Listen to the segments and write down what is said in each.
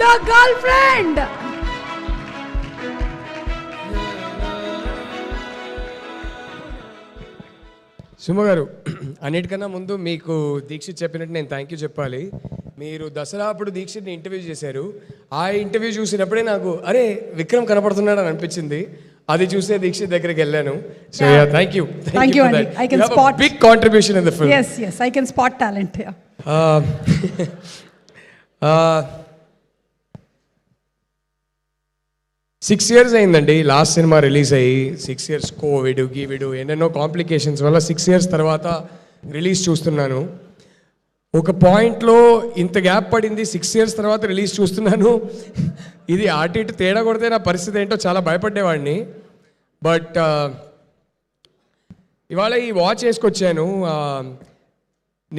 the girlfriend. Suma గారు, అన్నిటికన్నా ముందు మీకు దీక్షిత్ చెప్పినట్టు నేను థ్యాంక్ యూ చెప్పాలి. మీరు దసరా అప్పుడు దీక్షిత్ని ఇంటర్వ్యూ చేశారు. ఆ ఇంటర్వ్యూ చూసినప్పుడే నాకు అరే విక్రమ్ కనపడుతున్నాడు అని అనిపించింది. అది చూసే దీక్షిత్ దగ్గరికి వెళ్ళాను. So yeah thank you for that. I can spot big contribution in the film. Yes, I can spot talent. Yeah. 6 years అయిందండి లాస్ట్ సినిమా రిలీజ్ అయ్యి. 6 years కోవిడ్ గీవిడు ఎన్నెన్నో కాంప్లికేషన్స్ వల్ల 6 years తర్వాత రిలీజ్ చూస్తున్నాను. ఒక పాయింట్లో ఇంత గ్యాప్ పడింది, 6 years తర్వాత రిలీజ్ చూస్తున్నాను. ఇది అటు ఇటు తేడా కొడితే నా పరిస్థితి ఏంటో చాలా భయపడేవాడిని. బట్ ఇవాళ ఈ వాచ్ వేసుకొచ్చాను.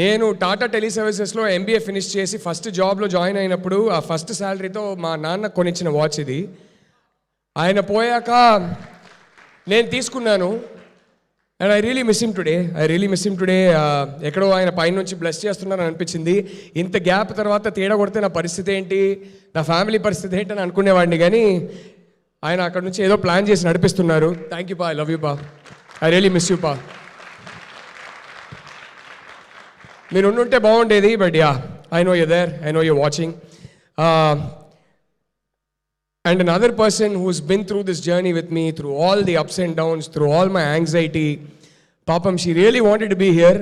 నేను టాటా టెలి సర్వీసెస్లో MBA ఫినిష్ చేసి ఫస్ట్ జాబ్లో జాయిన్ అయినప్పుడు ఆ ఫస్ట్ శాలరీతో మా నాన్న కొనిచ్చిన వాచ్ ఇది. ఆయన పోయాక నేను తీసుకున్నాను. And I really miss him today. ఎక్కడో ఆయన పైనుంచి బ్లెస్ చేస్తున్నారని అనిపించింది. ఇంత గ్యాప్ తర్వాత తేడా కొడితే నా పరిస్థితి ఏంటి, నా ఫ్యామిలీ పరిస్థితి ఏంటి అని అనుకునేవాడిని. కానీ ఆయన అక్కడ నుంచి ఏదో ప్లాన్ చేసి నడిపిస్తున్నారు. థ్యాంక్ యూ పా, ఐ లవ్ యూ పా, ఐ రియలీ మిస్ యూ పా. మీరు ఉండుంటే బాగుండేది. But yeah, I know you there, I know you watching. And another person who's been through this journey with me, through all the ups and downs, through all my anxiety. Papam, she really wanted to be here.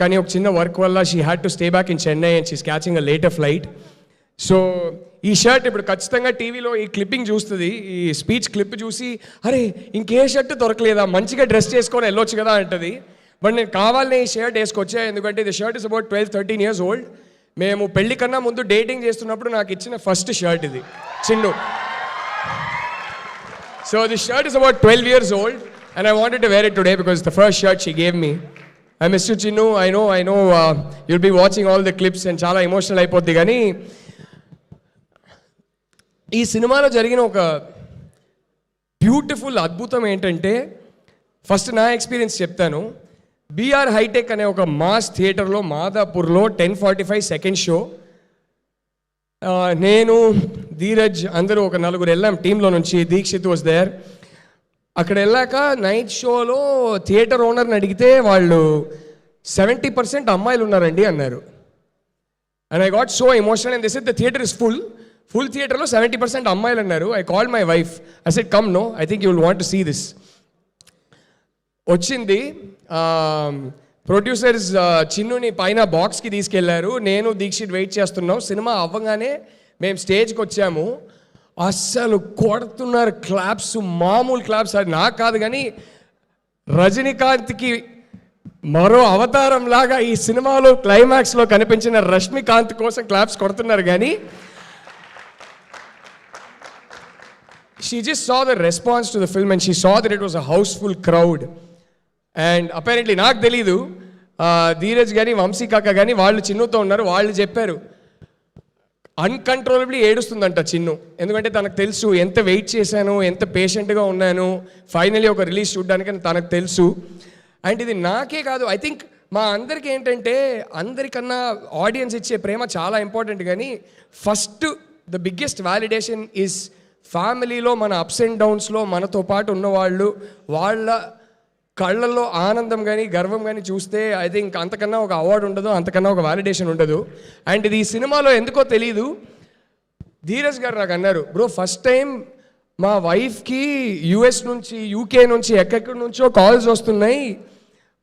Kani ok chinna work valla she had to stay back in Chennai and she's catching a later flight. So ఈ shirt ఇప్పుడు ఖచ్చితంగా టీవీలో ఈ clipping చూస్తుంది, ఈ speech clip చూసి అరే ఇంకే షర్ట్ దొరకలేదా, మంచిగా డ్రెస్ చేసుకొని వెళ్ళొచ్చు కదా అంటది. బట్ నేను కావాలనే ఈ షర్ట్ వేసుకొచ్చా. ఎందుకంటే the shirt is about 12-13 years old. మేము పెళ్లి కన్నా ముందు డేటింగ్ చేస్తున్నప్పుడు నాకు ఇచ్చిన ఫస్ట్ షర్ట్ ఇది, Chinnu. So the shirt is about 12 years old and I wanted to wear it today because it's the first shirt she gave me. I miss you, Chinnu. I know you'll be watching all the clips and చాలా emotional అయిపోద్ది. కానీ ఈ సినిమాలో జరిగిన ఒక beautiful అద్భుతం ఏంటంటే, first నా ఎక్స్పీరియన్స్ చెప్తాను. బీఆర్ హైటెక్ అనే ఒక మాస్ థియేటర్లో మాదాపూర్లో 10:45 సెకండ్ షో. నేను ధీరజ్ అందరూ ఒక 4 వెళ్ళాం టీంలో నుంచి. Dikshit was there. అక్కడ వెళ్ళాక నైట్ షోలో థియేటర్ ఓనర్ని అడిగితే వాళ్ళు 70% అమ్మాయిలు ఉన్నారండి అన్నారు. And I got so emotional. And this is the theatre is full థియేటర్లో 70% అమ్మాయిలు అన్నారు. I called my wife, I said come no, I think you will want to see this. వచ్చింది. ప్రొడ్యూసర్స్ చిన్నుని పైన బాక్స్కి తీసుకెళ్లారు. నేను దీక్షిత్ వెయిట్ చేస్తున్నాం. సినిమా అవ్వగానే మేము స్టేజ్కి వచ్చాము. అస్సలు కొడుతున్నారు క్లాప్స్, మామూలు క్లాప్స్. అది నాకు కాదు కానీ రజనీకాంత్కి మరో అవతారం లాగా ఈ సినిమాలో క్లైమాక్స్లో కనిపించిన రష్మికాంత్ కోసం క్లాప్స్ కొడుతున్నారు. కానీ she just saw the response to the film and she saw that it was a houseful crowd. And apparently నాకు తెలీదు, ధీరజ్ కానీ వంశీ కాక కానీ వాళ్ళు చిన్నుతో ఉన్నారు. వాళ్ళు చెప్పారు అన్కంట్రోలబ్లీ ఏడుస్తుందంట చిన్ను. ఎందుకంటే తనకు తెలుసు ఎంత వెయిట్ చేశాను, ఎంత పేషెంట్గా ఉన్నాను ఫైనలీ ఒక రిలీజ్ చూడడానికి అని తనకు తెలుసు. అండ్ ఇది నాకే కాదు, ఐ థింక్ మా అందరికీ ఏంటంటే అందరికన్నా ఆడియన్స్ ఇచ్చే ప్రేమ చాలా ఇంపార్టెంట్. కానీ first the biggest validation is ఫ్యామిలీలో మన అప్స్ అండ్ డౌన్స్లో మనతో పాటు ఉన్నవాళ్ళు, వాళ్ళ కళ్ళల్లో ఆనందం కానీ గర్వం కానీ చూస్తే ఐ థింక్ అంతకన్నా ఒక అవార్డు ఉండదు, అంతకన్నా ఒక వ్యాలిడేషన్ ఉండదు. అండ్ ఇది ఈ సినిమాలో ఎందుకో తెలీదు, ధీరజ్ గారు నాకు అన్నారు, బ్రో ఫస్ట్ టైం మా వైఫ్కి US నుంచి UK నుంచి ఎక్కడెక్కడి నుంచో కాల్స్ వస్తున్నాయి,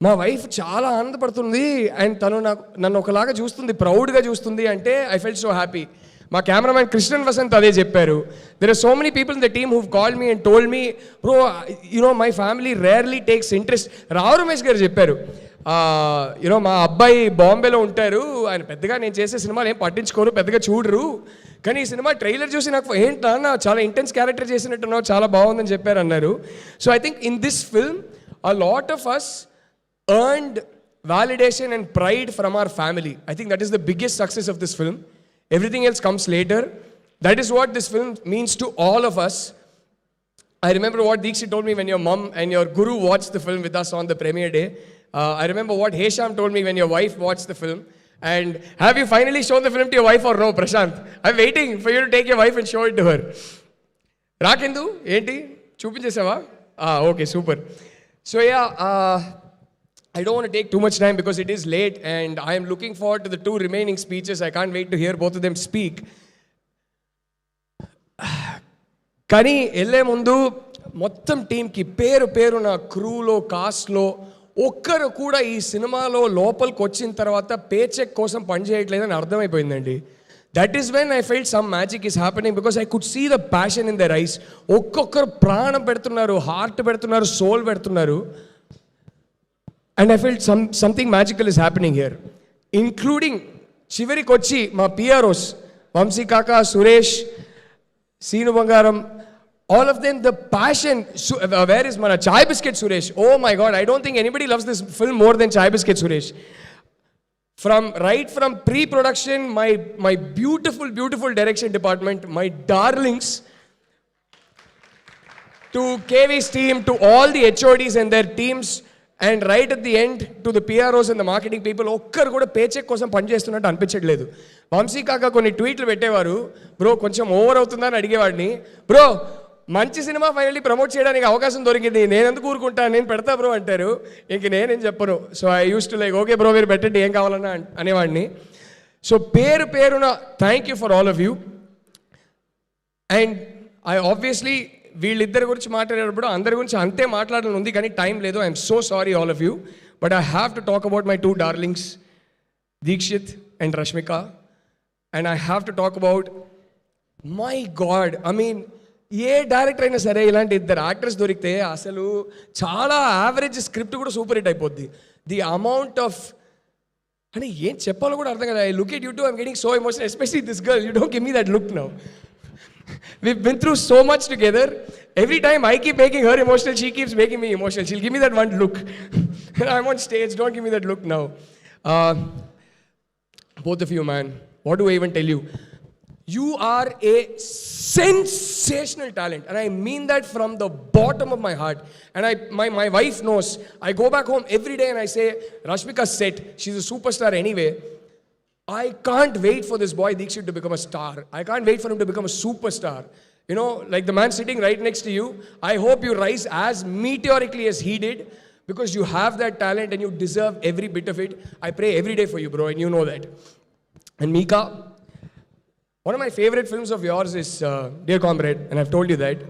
మా వైఫ్ చాలా ఆనందపడుతుంది అండ్ తను నన్ను ఒకలాగా చూస్తుంది, ప్రౌడ్గా చూస్తుంది అంటే ఐ ఫెల్ట్ సో హ్యాపీ. మా కెమెరామ్యాన్ కృష్ణన్ వసంత్ అదే చెప్పారు. There are so many people in the team who've called me and told me bro my family rarely takes interest. Rao Ramesh garu చెప్పారు, మా అబ్బాయి బాంబేలో ఉంటారు, ఆయన పెద్దగా నేను చేసే సినిమాలు ఏం పట్టించుకోరు, పెద్దగా చూడరు, కానీ ఈ సినిమా ట్రైలర్ చూసి నాకు ఏంటన్నా చాలా ఇంటెన్స్ క్యారెక్టర్ చేసినట్టున్నావు, చాలా బాగుందని చెప్పారు అన్నారు. So I think in this film a lot of us earned validation and pride from our family. I think that is the biggest success of this film. Everything else comes later. That is what this film means to all of us. I remember what Deekshit told me when your mom and your guru watched the film with us on the premiere day. I remember what Hesham told me when your wife watched the film. And have you finally shown the film to your wife or no, Prashant? I'm waiting for you to take your wife and show it to her. రాకెందు ఏంటి చూపించేసావా? Okay, super. So yeah, I don't want to take too much time because it is late and I am looking forward to the 2 remaining speeches. I can't wait to hear both of them speak. కానీ వెళ్ళే ముందు మొత్తం టీంకి పేరు నా క్రూలో కాస్ట్లో ఒక్కరు కూడా ఈ సినిమాలో లోపలికి వచ్చిన తర్వాత పే చెక్ కోసం పనిచేయట్లేదని అర్థమైపోయిందండి. That is when I felt some magic is happening because I could see the passion in their eyes. ఒక్కొక్కరు ప్రాణం పెడుతున్నారు, హార్ట్ పెడుతున్నారు, సోల్ పెడుతున్నారు. And I felt something magical is happening here, including చివరికి వచ్చి మా పిఆర్ఓస్ వంశీ కాకా, సురేష్, సీను బంగారం, all of them, the passion. Where is mana Chai Biscuit Suresh? Oh my God, I don't think anybody loves this film more than Chai Biscuit Suresh. From pre-production, my beautiful direction department, my darlings, to KV's team, to all the HODs and their teams, and right at the end to the PROs and the marketing people, ఒక్కరు కూడా pay check కోసం పనిచేస్తున్నట్టు అనిపించట్లేదు. వంశీ కాక కొన్ని ట్వీట్లు పెట్టేవారు, bro కొంచెం over అవుతుందని అడిగేవాడిని. బ్రో మంచి సినిమా ఫైనల్లీ ప్రమోట్ చేయడానికి అవకాశం దొరికింది, నేను ఎందుకు ఊరుకుంటా, నేను పెడతా బ్రో అంటారు. ఇంక నేనేం చెప్పను. So I use to like okay bro మీరు పెట్టండి ఏం కావాలన్నా అనేవాడిని. సో పేరున thank you for all of you. And I obviously వీళ్ళిద్దరి గురించి మాట్లాడేటప్పుడు అందరి గురించి అంతే మాట్లాడాలని ఉంది కానీ టైం లేదు. I'm so sorry all of you, but I have to talk about my 2 darlings Dikshit and Rashmika. And I have to talk about, my god, I mean ఏ డైరెక్టర్ అయినా సరే ఇలాంటి 2 యాక్టర్స్ దొరికితే అసలు చాలా యావరేజ్ స్క్రిప్ట్ కూడా సూపర్ హిట్ అయిపోద్ది. The amount of అంటే ఏం చెప్పాలో కూడా అర్థం కదా. I look at you too, I'm getting so emotional, especially this girl. You don't give me that look now. We've been through so much together. Every time I keep making her emotional, she keeps making me emotional. She'll give me that one look. I'm on stage, don't give me that look now. Both of you, man, what do I even tell you? You are a sensational talent, and I mean that from the bottom of my heart. And my wife knows. I go back home every day and I say, Rashmika's set, she's a superstar anyway. I can't wait for this boy Deekshit to become a star. I can't wait for him to become a superstar. You know, like the man sitting right next to you. I hope you rise as meteorically as he did, because you have that talent and you deserve every bit of it. I pray every day for you, bro, and you know that. And Mika, one of my favorite films of yours is Dear Comrade, and I've told you that.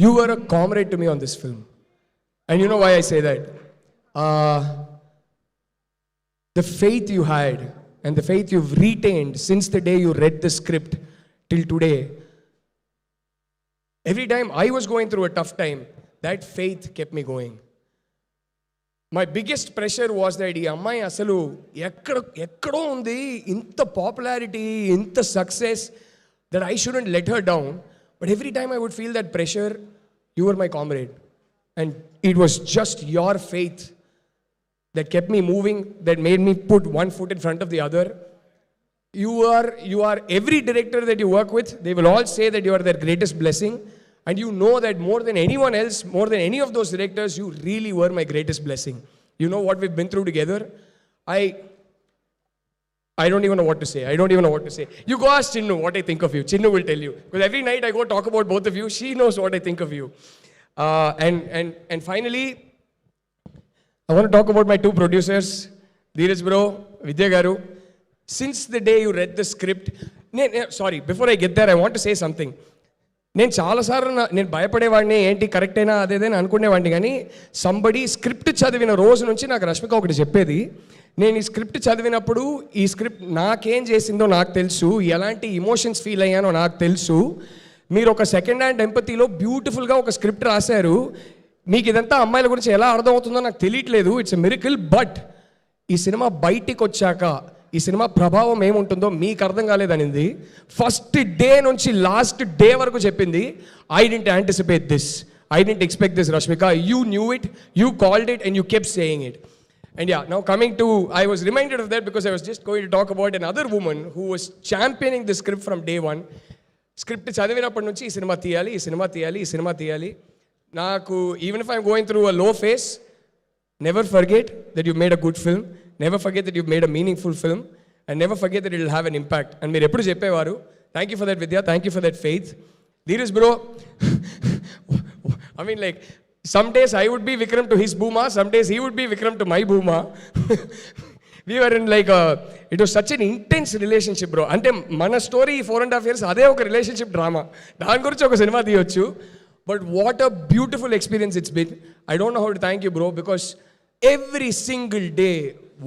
You were a comrade to me on this film. And you know why I say that? The faith you had and the faith you've retained since the day you read the script till today. Every time I was going through a tough time, that faith kept me going. My biggest pressure was that ఈ అమ్మాయి అసలు ఎక్కడో ఉంది, ఇంత popularity, ఇంత success, that I shouldn't let her down. But every time I would feel that pressure, you were my comrade. And it was just your faith that kept me moving, that made me put one foot in front of the other. You are every director that you work with, they will all say that you are their greatest blessing. And you know that more than anyone else, more than any of those directors, you really were my greatest blessing. You know what we've been through together. I don't even know what to say. You go ask Chinnu what I think of you. Chinnu will tell you. Because every night I go talk about both of you. She knows what I think of you. And finally, I want to talk about my 2 producers, Dheeraj bro, Vidya garu. Since the day you read the script, sorry, before I get there, I want to say something. నేను చాలాసార్లు నేను భయపడేవాడిని, ఏంటి correct అయినా అదేదని అనుకునేవాడిని. కానీ somebody script చదివిన రోజు నుంచి నాకు రష్మిక ఒకటి చెప్పేది. నేను ఈ స్క్రిప్ట్ చదివినప్పుడు ఈ స్క్రిప్ట్ నాకేం చేసిందో నాకు తెలుసు, ఎలాంటి ఇమోషన్స్ ఫీల్ అయ్యానో నాకు తెలుసు. మీరు ఒక సెకండ్ హ్యాండ్ ఎంపతిలో బ్యూటిఫుల్గా ఒక స్క్రిప్ట్ రాశారు. మీకు ఇదంతా అమ్మాయిల గురించి ఎలా అర్థమవుతుందో నాకు తెలియట్లేదు. It's a miracle. బట్ ఈ సినిమా బయటికి వచ్చాక ఈ సినిమా ప్రభావం ఏముంటుందో మీకు అర్థం కాలేదనింది. ఫస్ట్ డే నుంచి లాస్ట్ డే వరకు చెప్పింది, I didn't anticipate this, I didn't expect this Rashmika, you knew it, you called it and you kept saying it. And yeah, now coming to, I was reminded of that because I was just going to talk about another woman who was championing the script from day one. Script చదివినప్పటి నుంచి ఈ cinema తీయాలి. నాకు, even if I'm going through a low phase, never forget that you made a good film, never forget that you've made a meaningful film, and never forget that it will have an impact. And మీరు ఎప్పుడు చెప్పేవారు, thank you for that Vidya, thank you for that faith. Dheeraj bro, I mean, like, some days I would be Vikram to his Bhooma, some days he would be Vikram to my Bhooma. We were in like it was such an intense relationship, bro. అంటే మన story 4.5 years అదే ఒక relationship drama, దాని గురించి ఒక cinema తీయొచ్చు. But what a beautiful experience it's been. I don't know how to thank you, bro, because every single day,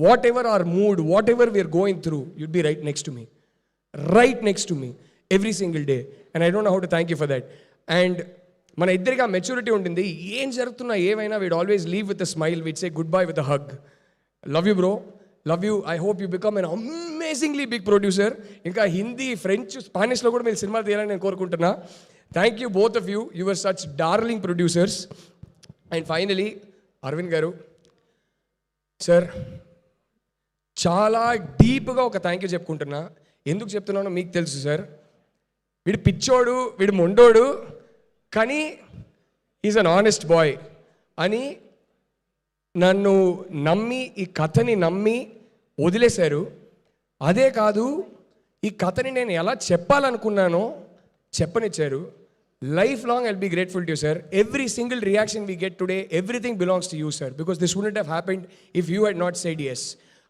whatever our mood, whatever we are going through, you'd be right next to me. Right next to me. Every single day. And I don't know how to thank you for that. And మన ఇద్దరిగా maturity ఉంటుంది. ఏం జరుగుతున్నా ఏమైనా we'd always leave with a smile, we'd say goodbye with a hug. Love you bro, love you. I hope you become an amazingly big producer. ఇంకా Hindi, French, స్పానిష్లో కూడా మీరు సినిమాలు తీయాలని నేను కోరుకుంటున్నా. Thank you both of you. You are such darling producers. And finally Aravind గారు, sir, చాలా డీప్గా ఒక థ్యాంక్ యూ చెప్పుకుంటున్నా. ఎందుకు చెప్తున్నానో మీకు తెలుసు సార్. వీడు పిచ్చోడు, వీడు మొండోడు, కానీ ఈజ్ అన్ ఆనెస్ట్ బాయ్ అని నన్ను నమ్మి, ఈ కథని నమ్మి వదిలేశారు. అదే కాదు, ఈ కథని నేను ఎలా చెప్పాలనుకున్నానో చెప్పనిచ్చారు. Life long I'll be grateful to you, sir. Every single reaction we get today, everything belongs to you, sir, because this wouldn't have happened if you had not said yes.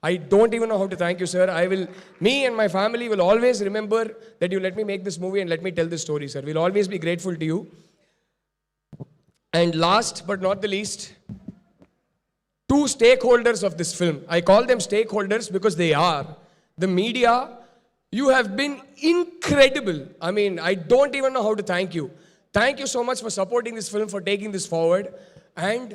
I don't even know how to thank you, sir. Me and my family will always remember that you let me make this movie and let me tell this story, sir. We'll always be grateful to you. And last but not the least, two stakeholders of this film. I call them stakeholders because they are. The media, you have been incredible. I mean, I don't even know how to thank you. Thank you so much for supporting this film, for taking this forward. And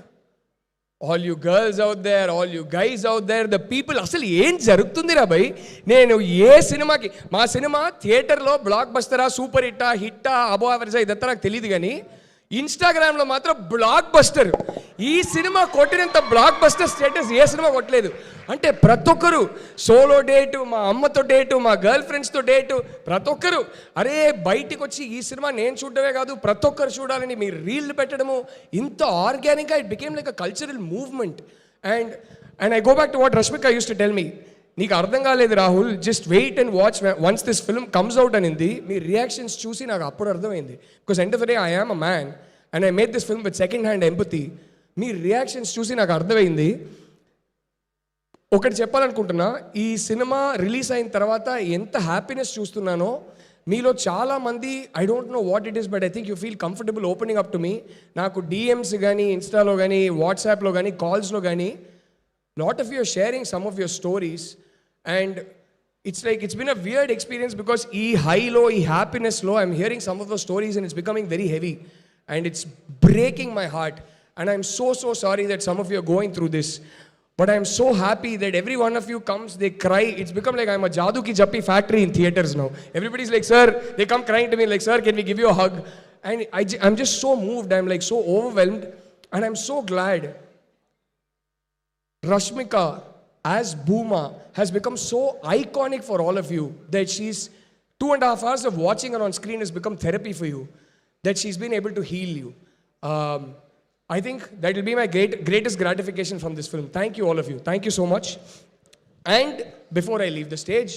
all you girls out there, all you guys out there, the people, అసలు ఏం జరుగుతుందిరా భయ్. నేను ఏ సినిమాకి, మా cinema థియేటర్లో black బస్టరా, super హిట్టా, అబో యావరేజా, ఇదంతా నాకు తెలియదు, కానీ ఇన్స్టాగ్రామ్లో మాత్రం బ్లాక్ బస్టర్. ఈ సినిమా కొట్టినంత బ్లాక్ బస్టర్ స్టేటస్ ఏ సినిమా కొట్టలేదు. అంటే ప్రతి ఒక్కరు సోలో డేటు, మా అమ్మతో డేటు, మా గర్ల్ ఫ్రెండ్స్తో డేటు, ప్రతి ఒక్కరు అరే బయటికి వచ్చి ఈ సినిమా నేను చూడడమే కాదు ప్రతి ఒక్కరు చూడాలని మీరు రీల్లు పెట్టడము, ఇంత ఆర్గానిక్గా it became like a cultural movement. And I go back to what Rashmika use to tell me, నీకు అర్థం కాలేదు Rahul, just wait and watch once this film comes out అనింది. మీ రియాక్షన్స్ చూసి నాకు అప్పుడు అర్థమైంది. Because end of the day I am a man and I made this film with second hand empathy. మీ రియాక్షన్స్ చూసి నాకు అర్థమైంది. ఒకటి చెప్పాలనుకుంటున్నా, ఈ సినిమా రిలీజ్ అయిన తర్వాత ఎంత హ్యాపీనెస్ చూస్తున్నానో మీలో చాలామంది, I don't know what it is, but I think you feel comfortable opening up to me. నాకు డిఎమ్స్ కానీ, ఇన్స్టాలో కానీ, వాట్సాప్లో కానీ, కాల్స్లో కానీ, lot of you are sharing some of your stories, and it's like it's been a weird experience because ee high low, ee happiness low, I'm hearing some of those stories and it's becoming very heavy and it's breaking my heart, and I'm so sorry that some of you are going through this, but I'm so happy that every one of you comes, they cry. It's become like I'm a Jadoo Ki Jappi factory in theaters now. Everybody's like, sir, they come crying to me like, sir, can we give you a hug? And I'm just so moved, I'm like so overwhelmed, and I'm so glad Rashmika as Bhooma has become so iconic for all of you that she's 2.5 hours of watching her on screen has become therapy for you, that she's been able to heal you. I think that will be my greatest gratification from this film. Thank you all of you. Thank you so much. And before I leave the stage,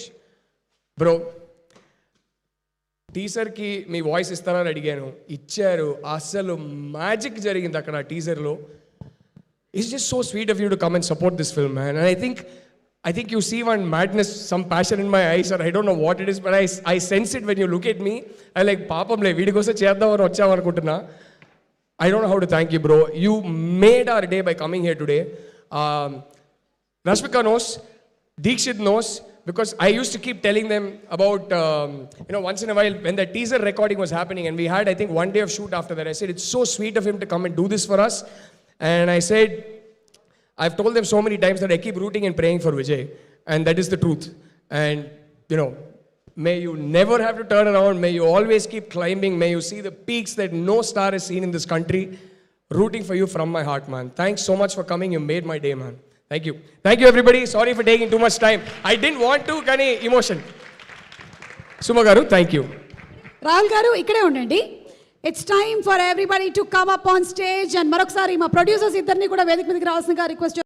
bro, టీజర్కి మీ voice ఇస్తారని అడిగాను, ఇచ్చారు. అసలు magic జరిగింది అక్కడ టీజర్లో. It's just so sweet of you to come and support this film, man. And I think you see one madness, some passion in my eyes, or I don't know what it is, but I sense it when you look at me. I like, papam le, veedi kosa cheddam ani vacham anukuntunna. I don't know how to thank you, bro. You made our day by coming here today. Rashmika knows, Deekshit knows, because I used to keep telling them about, once in a while when the teaser recording was happening and we had, I think, one day of shoot after that, I said, it's so sweet of him to come and do this for us. And I said, I've told them so many times that I keep rooting and praying for Vijay, and that is the truth. And, may you never have to turn around, may you always keep climbing, may you see the peaks that no star has seen in this country. Rooting for you from my heart, man. Thanks so much for coming, you made my day, man. Thank you. Thank you, everybody. Sorry for taking too much time. I didn't want to, kani emotion. Suma garu, thank you. Rahul గారు ఇక్కడే ఉండండి. It's time for everybody to come up on stage. And మరొకసారి మా producers ఇద్దరిని కూడా వేదిక మీదకి రావాల్సిందిగా రిక్వెస్ట్